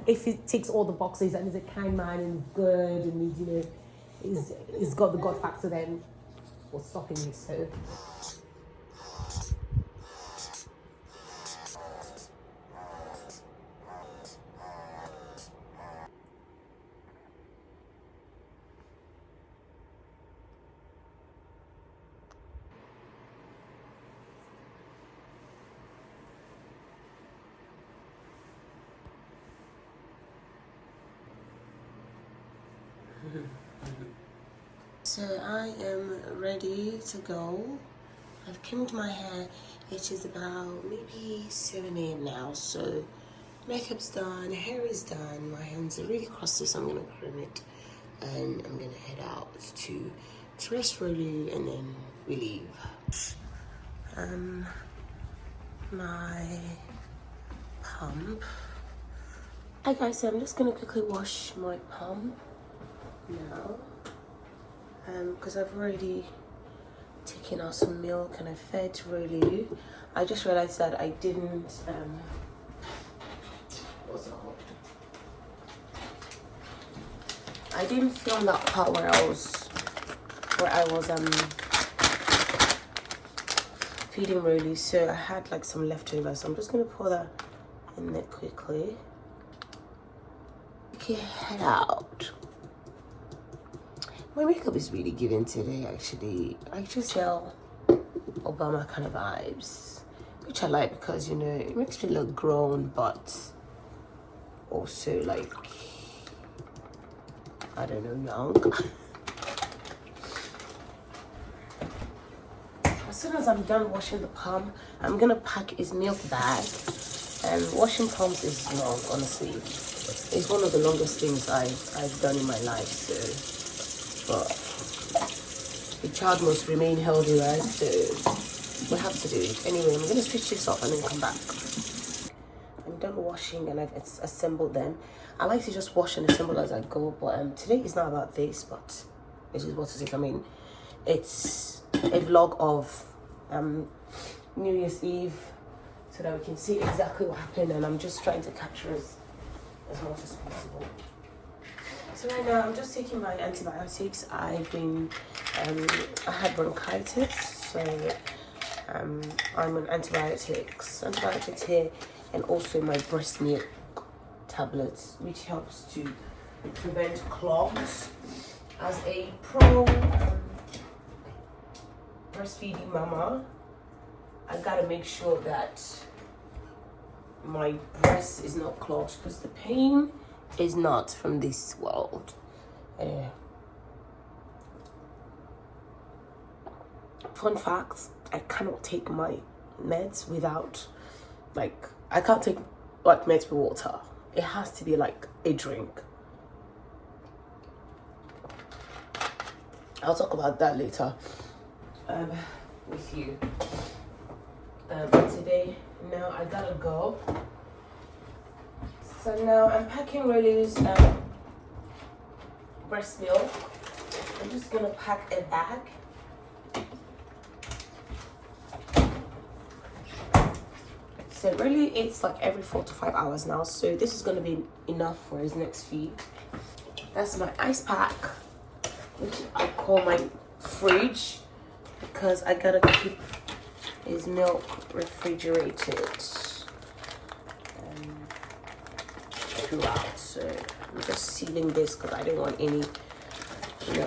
If it ticks all the boxes and is a kind man and good and he's got the God factor, then what's stopping me? So. So I am ready to go. I've combed my hair. It is about maybe 7 a.m. now, so makeup's done, hair is done, my hands are really crusty, so I'm gonna cream it and I'm gonna head out to dress Rolu and then we leave. My pump. Hi guys, so I'm just gonna quickly wash my pump now. Because I've already taken out some milk and I fed Rolu. I just realized that I didn't what's it called? I didn't film that part where I was feeding Rolu, so I had like some leftovers. So I'm just gonna pour that in there quickly. Okay, head out. My makeup is really giving today, actually. I just feel Obama kind of vibes, which I like because, you know, it makes me look grown, but also like, I don't know, young. As soon as I'm done washing the palm, I'm gonna pack his milk bag. And washing palms is long, honestly. It's one of the longest things I've done in my life, so. But the child must remain healthy, right? So we have to do it. Anyway, I'm gonna switch this off and then come back. I'm done washing and I've assembled them. I like to just wash and assemble as I go, but today is not about this, but it is what it is. I mean, it's a vlog of New Year's Eve so that we can see exactly what happened, and I'm just trying to capture as much as possible. So right now I'm just taking my antibiotics. I had bronchitis, so I'm on antibiotics here, and also my breast milk tablets, which helps to prevent clogs. As a pro breastfeeding mama, I gotta make sure that my breast is not clogged, because the pain is not from this world. Fun fact, I cannot take my meds without, like, I can't take like meds with water. It has to be like a drink. I'll talk about that later with you. Today, now I gotta go. So now I'm packing Rolu's breast milk. I'm just gonna pack a bag. So Rolu eats like every 4 to 5 hours now, so this is gonna be enough for his next feed. That's my ice pack, which I call my fridge, because I gotta keep his milk refrigerated throughout. So I'm just sealing this because I don't want any,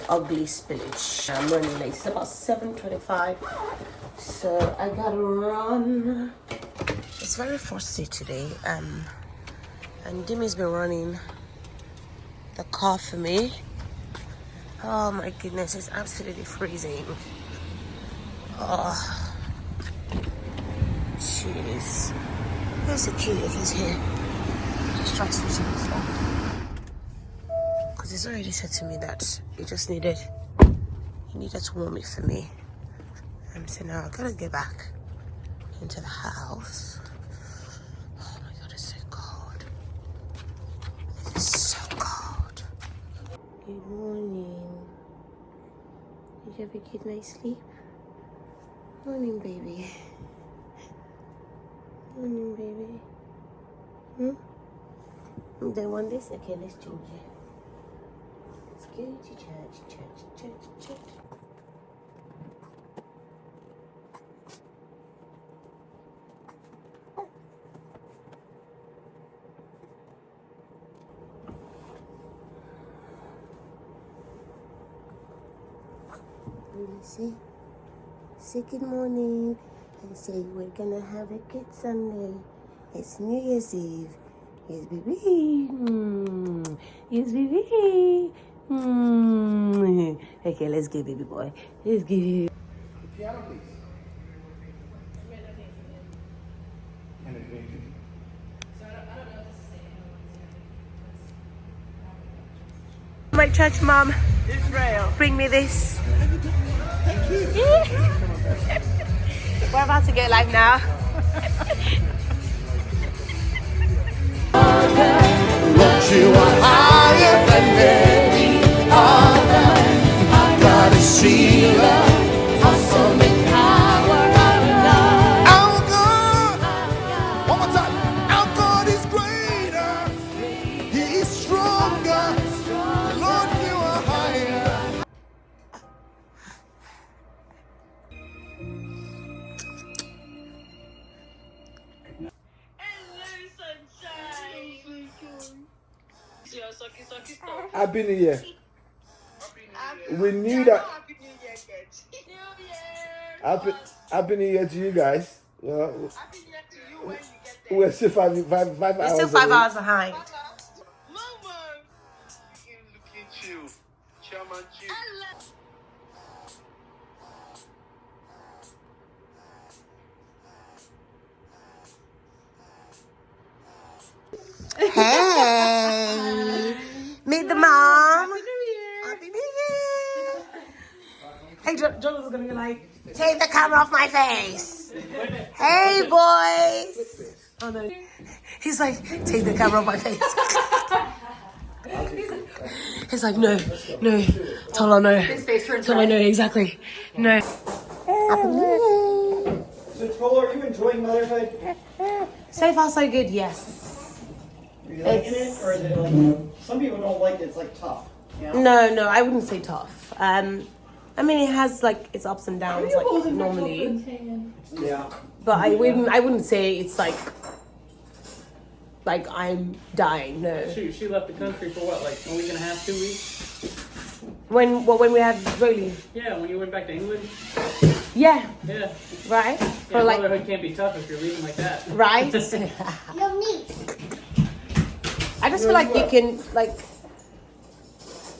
ugly spillage. I'm running late. It's about 7:25, so I gotta run. It's very frosty today, and Dimmy's been running the car for me. Oh my goodness, it's absolutely freezing. Oh, jeez. Where's the key if he's here? Just try switching this off. Because he's already said to me that he needed to warm it for me. So now I gotta get back into the house. Oh my god, it's so cold. It is so cold. Good morning. Did you have a good night's sleep? Morning, baby. Morning, baby. They want this? Okay, let's change it. Let's go to church. Say good morning and say we're gonna have a good Sunday. It's New Year's Eve. Yes, baby. Yes, baby. Okay, let's go, baby boy. Let's go. Piano, please. My church mom, Israel. bring me this. We're about to go live now. Lord, you are higher than any other. I gotta see the awesome in power of love. Our God, one more time. Our God is greater. He is stronger. Lord, you are higher. Happy New Year. We knew that. Happy New Year to you guys. Well, we're still five hours. We're still 5 hours behind. Hey, meet the mom. Happy New Year. Happy New Year. Hey, Jonathan's gonna be like, take the camera off my face. Hey, boys. Oh no. He's like, take the camera off my face. He's like, no. Tola, no. Tola, no, exactly. No. Happy New Year. So, Tola, are you enjoying motherhood? So far, so good, yes. Are you liking it? Or is it like, some people don't like it, it's like tough. You know? No, I wouldn't say tough. I mean, it has like its ups and downs, like normally. Yeah. But I wouldn't say it's like I'm dying. No. She left the country for what, like a week and a half, 2 weeks? When we had Rolly. Yeah, when you went back to England. Yeah. Yeah. Right. Yeah, For like. motherhood can't be tough if you're leaving like that. Right. I just feel like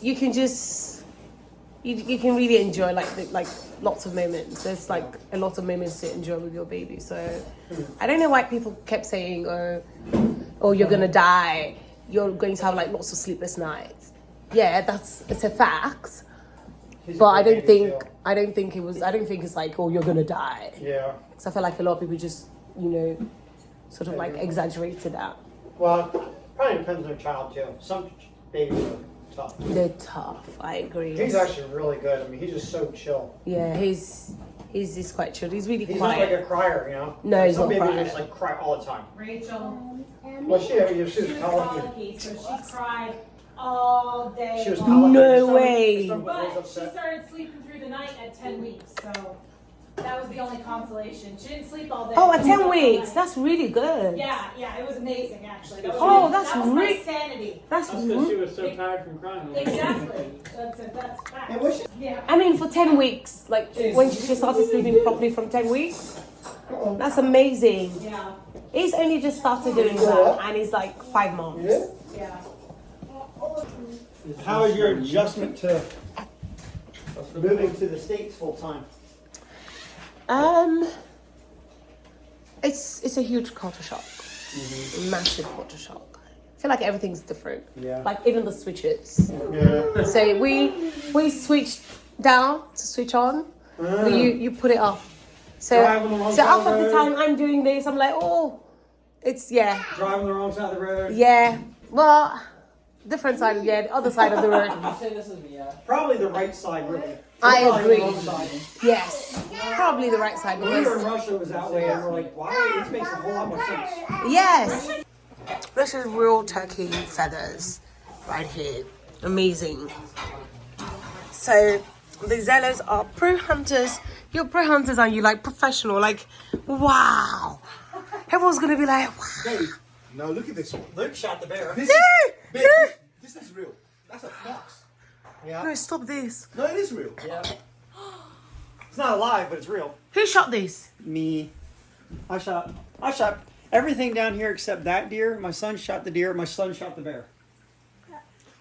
you can just you can really enjoy like lots of moments. There's like a lot of moments to enjoy with your baby. So I don't know why people kept saying, oh, you're gonna die. You're going to have like lots of sleepless nights. Yeah, it's a fact. But I don't think it's like, oh, you're gonna die. Yeah. Because I feel like a lot of people just sort of like exaggerated that. Well, probably depends on their child too. Some babies are tough. They're tough. I agree. He's actually really good. I mean, he's just so chill. Yeah, he's quite chill. He's really He's quiet. not like a crier, you know? No, like he's some not babies crying. just like cry all the time. Rachel, Well, she's colicky. colicky, so she cried all day She was long. colicky. No Her stomach- way. her stomach was But she upset. started sleeping through the night at 10 weeks, so that was the only consolation. She didn't sleep all day. Oh, at She slept 10 all weeks. night. That's really good. Yeah, it was amazing actually. That was Oh, my- that's that was my really- sanity. That's That's because she was so tired from crying. Exactly. That's fact. And what's she- Yeah. I mean, for 10 weeks, like when she started sleeping properly from 10 weeks, that's amazing. Yeah. He's only just started doing that, and he's like 5 months. Yeah. Yeah. How was your adjustment to moving to the States full time? It's a huge culture shock, massive culture shock. I feel like everything's different. Yeah. Like even the switches. Yeah. So we switched down to switch on. You put it up. So Driving the wrong so side half of of the the road. time I'm doing this, I'm like, oh, it's Driving the wrong side of the road. yeah. Well, different side, the other side of the road. Probably the right side, really. I Probably agree. The wrong side. Yes, probably the right side When we were in because Russia, it was that way, and we're like, wow, this makes a whole lot more sense. yes. This is real turkey feathers right here. Amazing. So the Zellos are pro hunters. You're pro hunters, and you like professional. Like, wow. Everyone's gonna be like, wow. Hey, now look at this one. Luke shot the bear. This, Yeah, babe, yeah. this is real. That's a fox. Yeah. No, stop this. No, it is real. Yeah. It's not alive, but it's real. Who shot this? Me. I shot everything down here except that deer. My son shot the deer. My son shot the bear.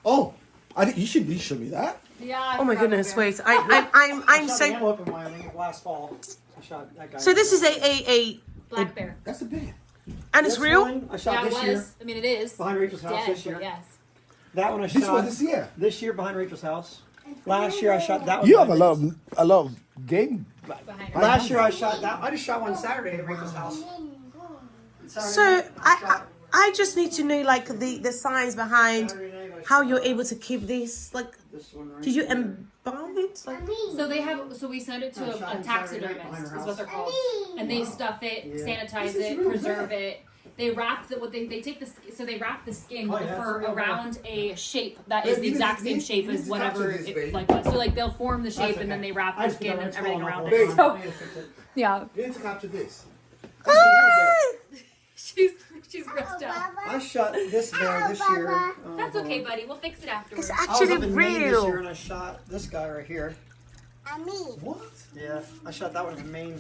Oh, you should show me that. Yeah. Oh my goodness, wait. I'm I shot the so. antelope in Wyoming last fall. I shot that guy. So this is a Black bear. That's a bear. and it's This real. one I shot Yeah, it this was. year I mean, it is. behind Rachel's house Dead, this year. but yes. That one I This shot one this year. this year behind Rachel's house. Last year I shot that one. You have a behind lot of game. Behind Rachel's- Last year I shot that. I just shot one Saturday at Rachel's house. Saturday So night, I just need to know like the science behind Saturday night I how shot you're able to keep this. Like, this one right did you here. embalm it? Like, So we send it to I shot a him Saturday night behind taxidermist, her is what house. they're called, and they stuff it, Yeah. sanitize This is it, real preserve good. it. They wrap they take the so they wrap the skin with Oh, the yeah, fur it's real good. around a shape that Yeah, is the you exact need- same you shape need as to whatever capture this, it babe. like was. So like they'll form the shape That's and then okay. they wrap I the just skin forgot and it's everything falling around off it. all the So time. I need to fix it. yeah, You need to capture this. That's a real bear. she's grossed out. I shot this bear this year. That's okay, buddy. We'll fix it afterwards. it's I was actually up in Maine this year real. and I shot this guy right here. What? Yeah, I shot that one in Maine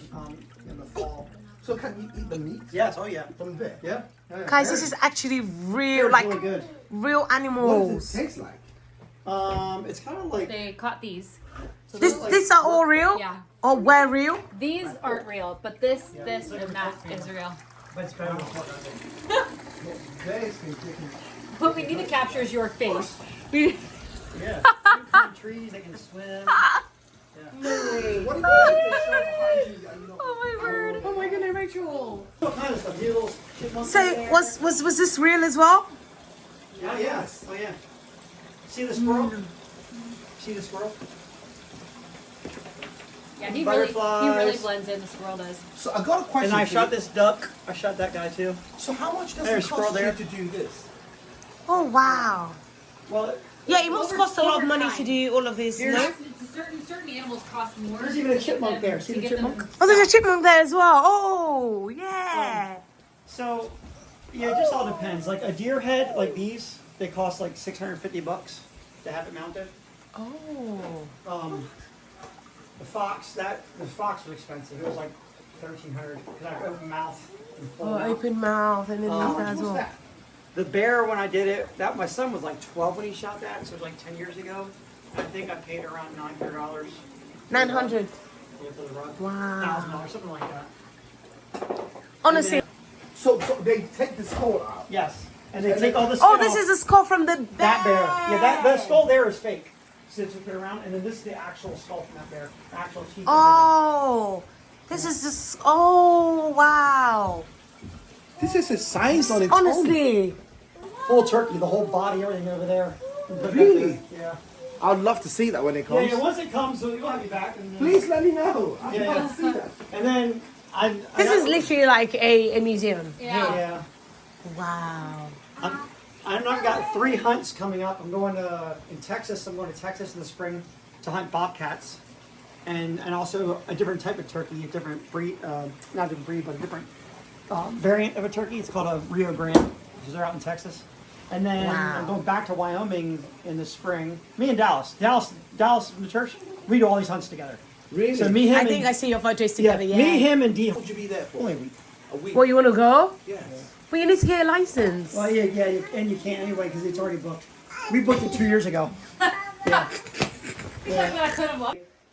in the fall. So can you eat the meat Yes, oh yeah. from the bear? Yeah. yeah. Guys, this is actually real, It's like really good. real What does animals. it taste like? It's kind of like They caught these. So This those, these are all real. yeah. Or were real. These aren't real, but this, and that is real. but it's better than what Bears can take it. What we need to capture is your face. We, Yeah. They can climb trees, they can swim. What do you mean? oh my word. Oh my goodness, Rachel. All kinds of stuff. You little chipmunks So in there. was this real as well? Oh yeah. Oh yeah. See the squirrel? See the squirrel? Yeah, he really Butterflies. blends in. The squirrel does. So I got a question. And I for shot you. this duck. I shot that guy too. So how much does There's it a squirrel cost you there. to do this? Oh wow. Well, Yeah, it must cost a lot of over money time. to do all of this. Here's- No? Certain animals cost more. there's even a chipmunk there. See to the get them- chipmunk? Oh, there's a chipmunk there as well. Oh yeah. So, yeah, it just all depends. Like a deer head, like these, they cost like $650 to have it mounted. Oh. The fox was expensive. It was like $1,300 because I have open mouth and full Oh, mouth. open mouth and then How there's much that as What's well. that? The bear, when I did it, that my son was like 12 when he shot that, so it was like 10 years ago. I think I paid around $900. 900. Yeah, for the rug. Wow. $1,000, something like that. Honestly. So they take the skull out. Yes, and they take all the skin Oh, this off. is a skull from the bear. That bear. Yeah, that skull there is fake. Sits up there around, and then this is the actual skull from that bear. The actual teeth. Oh, this is the. Oh wow. This is a science on its own. Honestly. Full turkey, the whole body, everything over there. Really? Yeah. I'd love to see that when it comes. Yeah, once it comes, so you'll have me back. And then, Please let me know. I'd Yeah, love yeah. to see that. And then This is literally like a museum. Yeah. Yeah. Wow. I've got 3 hunts coming up. I'm going to in Texas. I'm going to Texas in the spring to hunt bobcats, and also a different type of turkey, a different breed, not a different breed, but a different variant of a turkey. It's called a Rio Grande, because they're out in Texas. And then Wow. I'm going back to Wyoming in the spring. Me and Dallas, in the church, we do all these hunts together. Really? So me, him, I and, think I see your photos together. Yeah. me, him, and D. Would you be there for? Only a week. A week. Well, you want to go? Yes. Well, you need to get a license. Well, yeah, and you can't anyway because it's already booked. We booked it 2 years ago. Yeah.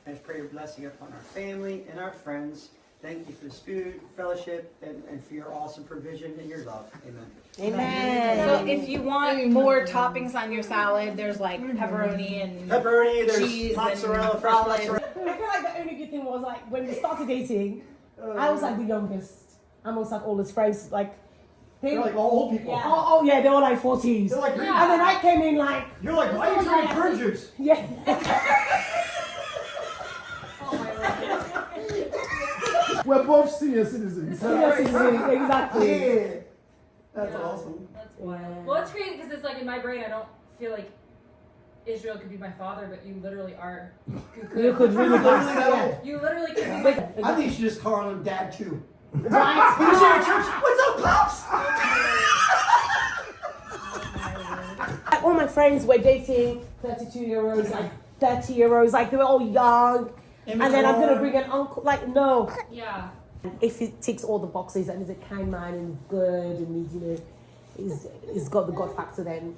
And pray your blessing upon our family and our friends. Thank you for this food, fellowship, and for your awesome provision and your love. Amen. Amen. So if you want more toppings on your salad, there's like pepperoni and Pepperoni, there's cheese mozzarella, and fresh olives. mozzarella. I feel like the only good thing was like when we started dating, I was like the youngest amongst like all his friends. Like, they They're like all old people. Yeah. oh yeah, they were like 40s. They're like, And then I came in like, you're like, why are you drinking curd juice? yeah. We're both senior citizens. Yes, exactly. Yeah. That's awesome. That's wild. Well, it's crazy because it's like in my brain, I don't feel like Israel could be my father, but you literally are. You could really You literally could be my. I think you should just call him Dad too. Right. When you see at church, what's up, pops? All my friends were dating 32-year-olds, like 30-year-olds, like they were all young. And then I'm gonna bring an uncle. Like no. Yeah. If he ticks all the boxes and is a kind man and good and he's got the God factor, then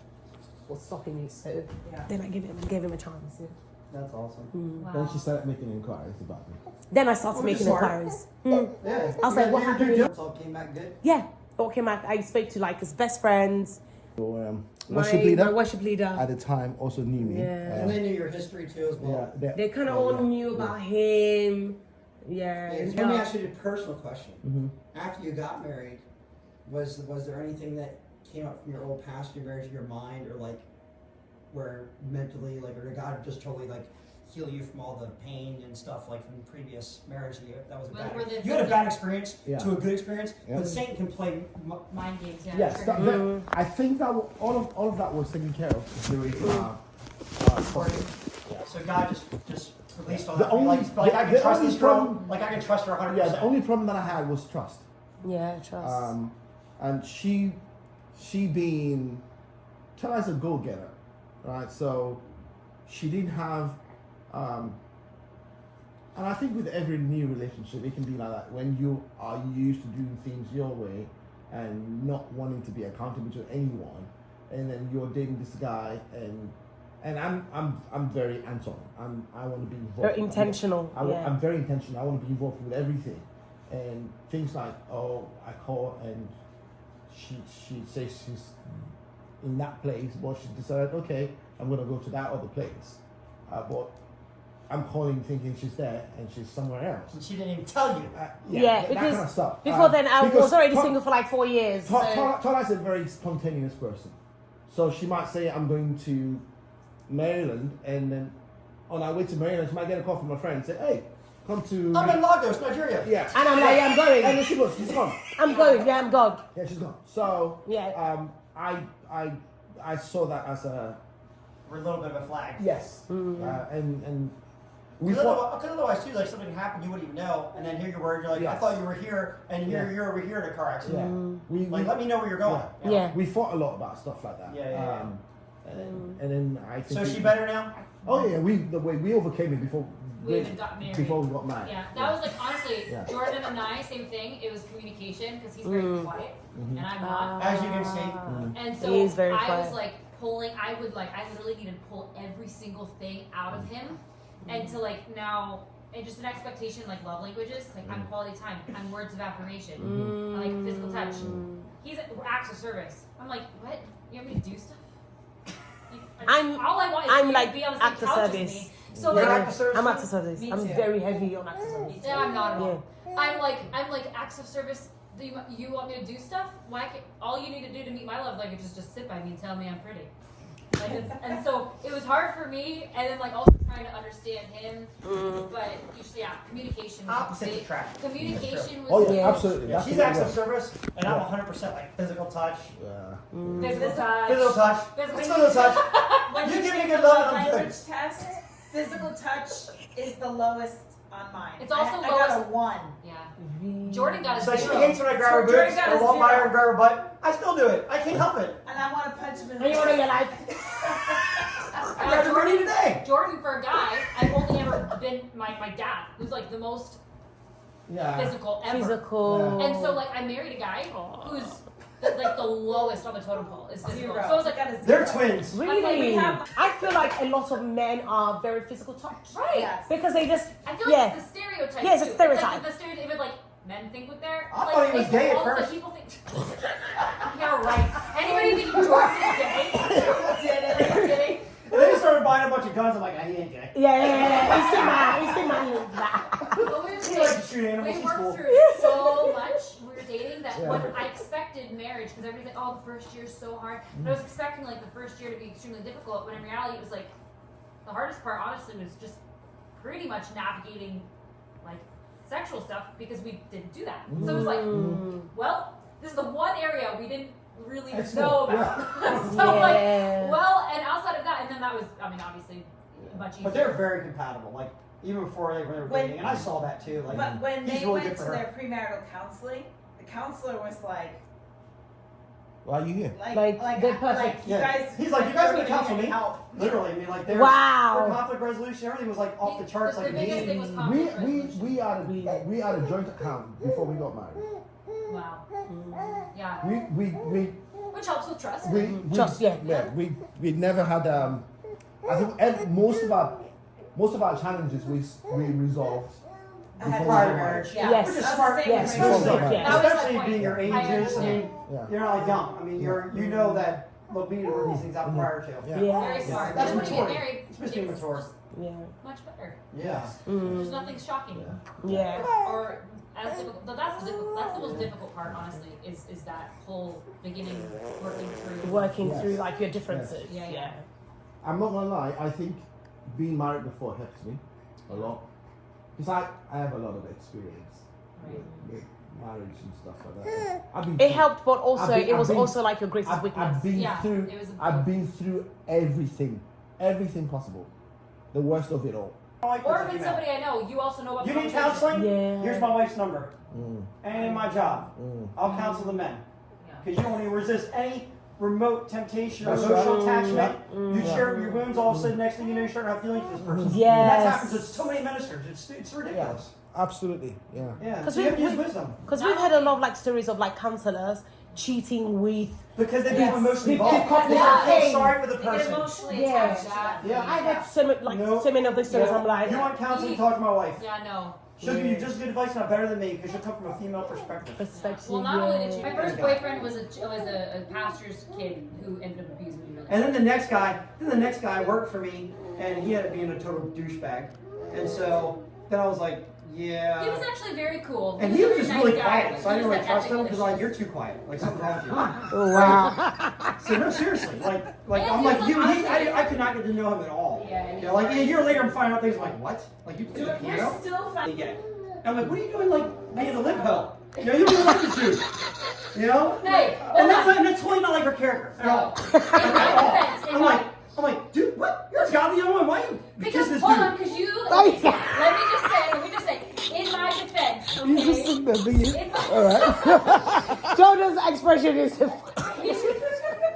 what's stopping me? So then I gave him a chance. Yeah. That's awesome. Wow. Then she started making inquiries about me. Then I started making smart. inquiries. Yeah. I was like, what happened? It all came back good. Yeah. Okay, I spoke to like his best friends. So, My worship leader worship leader. at the time also knew me. Yeah. And they knew your history too as well. They kind of all knew about him. Yeah. Let me ask you a personal question. Mm-hmm. After you got married, was there anything that came up from your old past, your marriage, in your mind, or like where mentally, like, or did God just totally like heal you from all the pain and stuff like from previous marriage that was a bad? You had a bad experience to a good experience, but Satan can play Mind games. Yeah. Yes, I think that all of that was taken care of during courtship. So God just released all The that. only- like I the can trust only this girl. problem- Like I can trust her 100%. Yeah, the only problem that I had was trust. Yeah, trust. And she being Chala's a go-getter, right? So she didn't have and I think with every new relationship it can be like that when you are used to doing things your way and not wanting to be accountable to anyone, and then you're dating this guy and I'm very hands-on. I want to be involved. Very intentional. I'm very intentional. I want to be involved with everything, and things like I call and she says she's in that place, but she decided I'm gonna go to that other place, but I'm calling thinking she's there and she's somewhere else. And she didn't even tell you. Yeah, that because kind of stuff. before then I because was already single for like 4 years. Tola's a very spontaneous person, so she might say I'm going to Maryland, and then on our way to Maryland she might get a call from a friend and say, hey, come to I'm in Lagos, Nigeria. yeah, And I'm like, yeah, I'm going. and then she goes, she's gone. I'm going. Yeah, I'm going. Yeah, she's gone. So Yeah. I saw that as a We're a little bit of a flag. yes, and we Because thought otherwise, too, like something happened, you wouldn't even know, and then here you were, and you're like, I Yes. thought you were here, and you're over here in a car accident. we Like, let me know where you're going. Yeah. Yeah. we fought a lot about stuff like that. Yeah. And then I think So is she better now? Oh yeah, we overcame it before We even got married. before we got married. Yeah, that was like honestly, Yeah. Jordan and I, same thing. It was communication because he's very quiet and I'm not. As you can see. And so He is very I quiet. was like pulling. I literally needed to pull every single thing out of him, and to like now. And just an expectation, like love languages, like I'm quality time, I'm words of affirmation, I like physical touch. He's acts of service. I'm like, what? You want me to do stuff? All I want is I'm you like to be on the same acts of couch as service. me. So You're like, acts of service? I'm acts of service. Me I'm too. very heavy on acts of service. yeah, I'm not at all. I'm like acts of service. Do you want me to do stuff? Why can't, all you need to do to meet my love language is just sit by me and tell me I'm pretty. Like and so it was hard for me, and then like also trying to understand him. But communication. Was Opposite big. attract. Communication was. Oh yeah, Yeah. absolutely. Yeah, That's she's the way acts it of was. service, and I'm 100% like physical touch. Yeah. Physical touch. Physical touch. Physical touch. When You you give me take good the love love and I'm good. language test, physical touch is the lowest on mine. It's also I got a lowest- 1. Yeah. Jordan got a So she zero. hates when I grab her Jordan boobs got or a walk by her zero. and grab her butt. I still do it. I can't help it. And I want to punch him in the And you want to face. get like, I grabbed her booty today. Jordan, for a guy, I've only ever been my dad, who's like the most Yeah. physical ever. physical. And so like I married a guy who's like the lowest on the totem pole is physical. 0. So I was like, got a 0. They're twins. Really? we have- I feel like a lot of men are very physical touch. right. Yes. Because they just, I feel like yeah. it's the stereotype. Yeah, it's a too. stereotype. It's like the stereotype like men think with their. I like, thought he was they gay at also- first. People think. Yeah, right. Anybody think Jordan is gay? Are you kidding? And then he started buying a bunch of guns. I'm like, he ain't gay. yeah. You see my that. But we were He likes to saying, shoot animals. we He's worked cool. through so much. We were dating that Yeah. when I expected marriage, because everybody's like, oh, the first year's so hard. But I was expecting like the first year to be extremely difficult. When in reality, it was like the hardest part, honestly, was just pretty much navigating like sexual stuff because we didn't do that. So it was like, well, this is the one area we didn't really It's know small, about. So Yeah. like, well, and outside of that, and then that was, I mean, obviously much easier. But they're very compatible. Like even before they were dating, and I saw that too. Like, But when he's they really went good to for her. their premarital counseling, the counselor was like, Why are you here? Like, they're perfect. like you Yeah. guys. He's like, you guys are would counsel me. help. Literally, I mean, like their conflict resolution, everything was like off the charts. The Like biggest thing was amazing. conflict resolution. We had a joint account before we got married. Wow. Yeah. We Which helps with trust. Trust, yeah. we never had I think most of our challenges we resolved before Prior we got married. marriage. Yeah. Yes. Which is That's smart. the same Yes. with Especially, relationships. Yeah. That was my especially point. being your I ages. I mean, understand. Yeah. you're not like young. I mean, you know that. Look, we need to work these things out prior to. Yeah. Yeah. Very smart. That's Then when you get mature. married, It's supposed to be mature. just Yeah. much better. Yeah. There's nothing shocking. Yeah. Or as difficult. But that's the difficult. That's the most difficult part, honestly. Is that whole beginning working through. Working Yes. through like your differences. Yeah, Yeah. yeah. I'm not gonna lie, I think being married before helps me a lot. Because I have a lot of experience with marriage and stuff like that. I've been It through- helped, but also I've it was been- also like your greatest weakness. I've been Yeah, through it was a I've both. been through everything possible. The worst of it all. Or if it's somebody I know, you also know about. You need conversation. counseling? Yeah. Here's my wife's number. Mm, And in my job, mm. I'll counsel the men. Yeah. Because you don't want to resist any remote temptation or That's emotional right. attachment. Mm. You Yeah. share your wounds, all of a sudden, next thing you know, you're starting to have feelings for this person. Yes. And that happens with so many ministers. It's ridiculous. Absolutely, yeah. Yeah. 'Cause So you have to we- use wisdom. Because we've had a lot of like stories of like counselors cheating with. Because they become emotionally They pick involved. up They their don't feel thing. sorry for the They get person. emotionally Yeah. attached to that. Yeah. I had so many of these stories. Yeah. I'm like, You want counseling, talk to my wife. Yeah, no. She'll give you just good advice, not better than me, because she'll come from a female perspective. perspective. Well, not only did she. yeah. My first boyfriend was a pastor's kid who ended up abusing me really. And then the next guy worked for me, and he ended up being a total douchebag. And so then I was like, yeah. He was actually very cool. And he was a just nice really guy. quiet, Like, so I he didn't was really trust him ethical because like issues. you're too quiet, like something's wrong with you. Oh wow. So no, seriously, like Yeah, I'm he like was you. like, He, I could not get to know him at all. Yeah, You know, like a year later, I'm finding out things I'm like what? Like you play the You're piano? still You fine. get it. And I'm like, what are you doing? Like being a lip hoe? You know, you don't even like the dude. You know? Hey, And that's totally not like her character at all. I'm like, dude, what? You're a godly young woman. Why you Because kiss this hold dude? on, because you. Let me just say. In my defense, You just okay. sit there thinking, In my, alright. Jordan's expression is.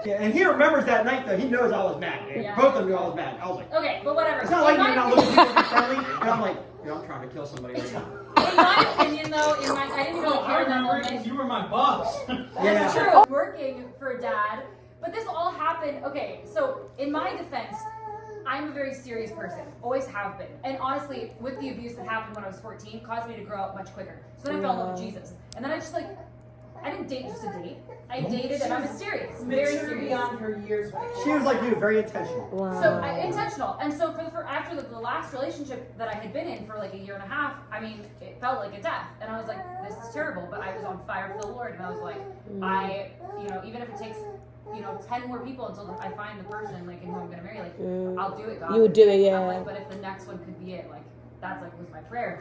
Yeah, and he remembers that night though. He knows I was mad. Yeah. Both of them knew I was mad. I was like, okay, but whatever. it's not like In you're my not looking at me friendly. And I'm like, dude, I'm trying to kill somebody right now. In my opinion, though, I didn't really I care that remember it moment. because you were my boss. That's Yeah. true. Working for dad, but this all happened. Okay, so in my defense, I'm a very serious person, always have been, and honestly, with the abuse that happened when I was 14, caused me to grow up much quicker. So then I fell in love with Jesus, and then I just like, I didn't date just to date. I dated, and I was serious, very Mature serious. beyond her years. When it She was like you, very intentional. Wow. So intentional, and so after the last relationship that I had been in for like a year and a half, I mean, it felt like a death, and I was like, this is terrible. But I was on fire for the Lord, and I was like, even if it takes 10 more people until I find the person like in who I'm gonna marry, like I'll do it. God, You would do it, yeah. I'm like, but if the next one could be it, like that's like was my prayer.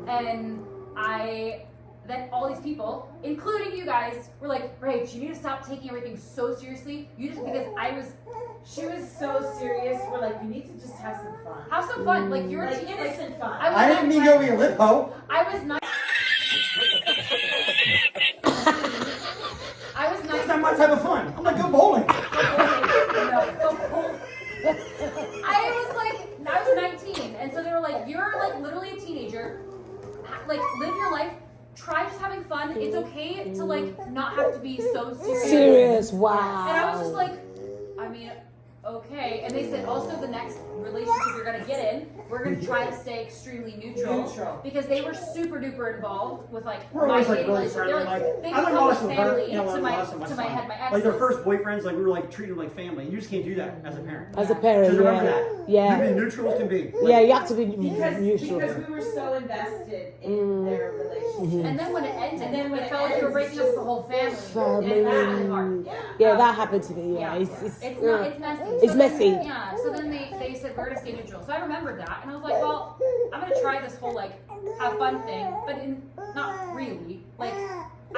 And then all these people, including you guys, were like, Rach, you need to stop taking everything so seriously. You just because she was so serious. We're like, you need to just have some fun. have some fun. Like you're Like a teen, innocent fun. I didn't mean go be a lip hoe. I was not. I was That's not. not my type of fun. I'm like, go bowling. I was 19, and so they were like, you're like literally a teenager. Like live your life. Try just having fun. It's okay to like not have to be so serious. Serious. Wow. And I was just like, I mean, okay. And they said also the next relationship you're gonna get in, we're gonna try to stay extremely neutral. Because they were super duper involved with like We're my always like dating really relationship. friendly. They're Like they I learned become all a this from her. family You know, to I my learned all this from head, my exes. Like their first boyfriends, like we were like treated like family. You just can't do that as a parent. As a parent, So remember yeah. that. Yeah. You be neutral as can be. Yeah, you have to be Because neutral. we were so invested in their relationship. And then when it ended, And then when it it felt like you were ends, breaking up the whole family. Family. And that was hard. Yeah, that happened to me. Yeah, It's messy. It's So messy. Then, yeah. So then they said we're gonna stay neutral. So I remembered that, and I was like, well, I'm gonna try this whole like have fun thing, but not really. Like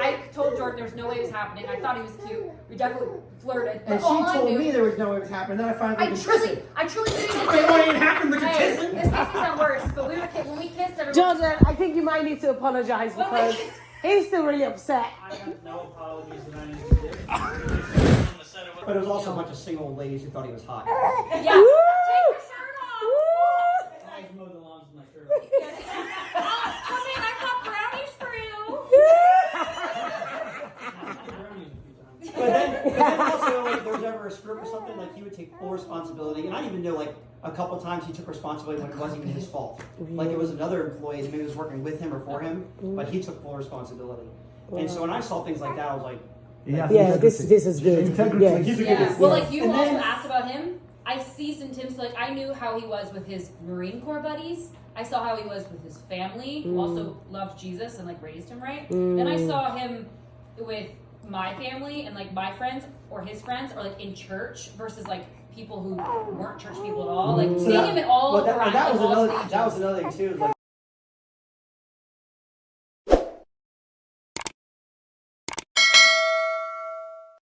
I told Jordan there was no way it was happening. I thought he was cute. We definitely flirted. And But all she I told knew, me there was no way it was happening. Then I found out I it was truly kissing. didn't Wait, what ain't happened with the Hey, kissing? this makes me sound worse, but when we kissed, everyone. Jordan, I think you might need to apologize because he's still really upset. I have no apologies that I need to give. But it was also a bunch of single old ladies who thought he was hot. Yeah. Take your shirt off. I just mowed the lawns with my shirt off. Come in, I got brownies for you. But then also, like, if there was ever a script or something, like, he would take full responsibility. And I even know, like, a couple times he took responsibility when it wasn't even his fault. Like, it was another employee that maybe was working with him or for him, but he took full responsibility. And so when I saw things like that, I was like, Yeah, this is good. Integrity. Yeah. He's a Yeah. good. Well, like you And also then- asked about him. I seasoned him, so like I knew how he was with his Marine Corps buddies. I saw how he was with his family, who also loved Jesus and like raised him right. Then I saw him with my family and like my friends or his friends, or like in church versus like people who weren't church people at all. Like seeing him at all well, that varieties, was all another stages. that was another thing too. Like,